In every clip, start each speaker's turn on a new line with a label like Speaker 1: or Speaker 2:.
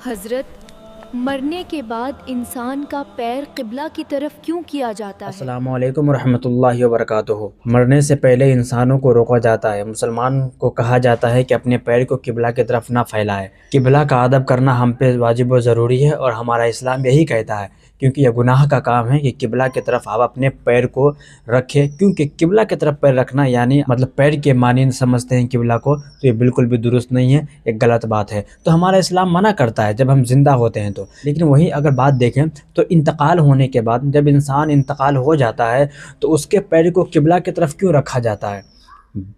Speaker 1: हज़रत, मरने के बाद इंसान का पैर क़िबला की तरफ क्यों किया जाता है?
Speaker 2: अस्सलामु अलैकुम रहमतुल्लाहि व बरकातुहू। मरने से पहले इंसानों को रोका जाता है। मुसलमान को कहा जाता है कि अपने पैर को किबला की तरफ ना फैलाएं। किबला का अदब करना हम पे वाजिब व ज़रूरी है और हमारा इस्लाम यही कहता है, क्योंकि यह गुनाह का काम है कि किबला की तरफ आप अपने पैर को रखें। क्योंकि किबला की तरफ पैर रखना यानी मतलब पैर के मानिंद समझते हैं किबला को, तो ये बिल्कुल भी दुरुस्त नहीं है, एक गलत बात है। तो हमारा इस्लाम मना करता है जब हम जिंदा होते हैं तो। लेकिन वही अगर बात देखें तो इंतकाल होने के बाद जब इंसान इंतकाल हो जाता है तो उसके पैर को किबला की तरफ क्यों रखा जाता है?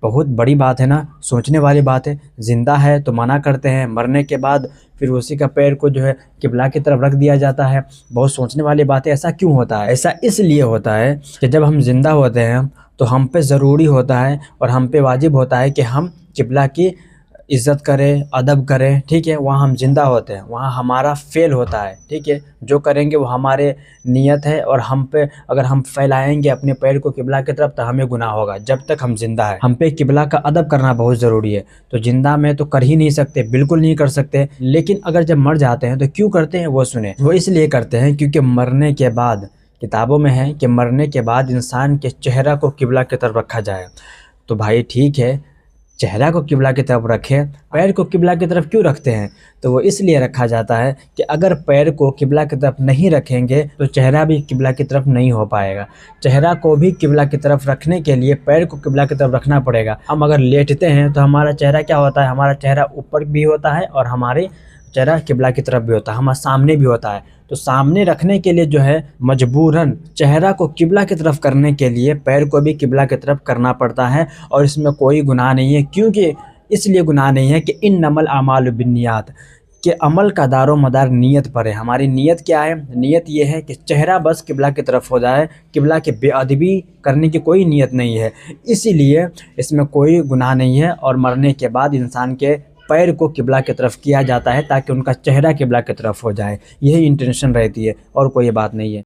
Speaker 2: बहुत बड़ी बात है ना, सोचने वाली बात है। ज़िंदा है तो मना करते हैं, मरने के बाद फिर उसी का पैर को जो है किबला की तरफ रख दिया जाता है। बहुत सोचने वाली बात है। ऐसा क्यों होता है? ऐसा इसलिए होता है कि जब हम ज़िंदा होते हैं तो हम पे ज़रूरी होता है और हम पे वाजिब होता है कि हम किबला की इज़्ज़त करें, अदब करें, ठीक है। वहाँ हम ज़िंदा होते हैं, वहाँ हमारा फ़ेल होता है, ठीक है। जो करेंगे वो हमारे नियत है और हम पे अगर हम फैलाएंगे अपने पैर को किबला की तरफ तो हमें गुनाह होगा। जब तक हम ज़िंदा है हम पे किबला का अदब करना बहुत ज़रूरी है। तो ज़िंदा में तो कर ही नहीं सकते, बिल्कुल नहीं कर सकते। लेकिन अगर जब मर जाते हैं तो क्यों करते हैं वो सुने। वो इसलिए करते हैं क्योंकि मरने के बाद किताबों में है कि मरने के बाद इंसान के चेहरा को किबला की तरफ रखा जाए। तो भाई ठीक है, चेहरा को किबला की तरफ रखें, पैर को किबला की तरफ क्यों रखते हैं? तो वो इसलिए रखा जाता है कि अगर पैर को किबला की तरफ नहीं रखेंगे तो चेहरा भी किबला की तरफ नहीं हो पाएगा। चेहरा को भी किबला की तरफ रखने के लिए पैर को किबला की तरफ रखना पड़ेगा। हम अगर लेटते हैं तो हमारा चेहरा क्या होता है? हमारा चेहरा ऊपर भी होता है और हमारे चेहरा किबला की तरफ भी होता है, हमारे सामने भी होता है। तो सामने रखने के लिए जो है मजबूरन चेहरा को किबला की तरफ करने के लिए पैर को भी किबला की तरफ करना पड़ता है। और इसमें कोई गुनाह नहीं है, क्योंकि इसलिए गुनाह नहीं है कि इन्नमल आमालु बिन्नियात, कि अमल का दारो मदार नीयत पर है। हमारी नीयत क्या है? नीयत ये है कि चेहरा बस किबला की तरफ हो जाए, किबला की बेअदबी करने की कोई नीयत नहीं है। इसीलिए इसमें कोई गुनाह नहीं है। और मरने के बाद इंसान के पैर को किबला की तरफ किया जाता है ताकि उनका चेहरा किबला की तरफ हो जाए। यही इंटेंशन रहती है और कोई बात नहीं है।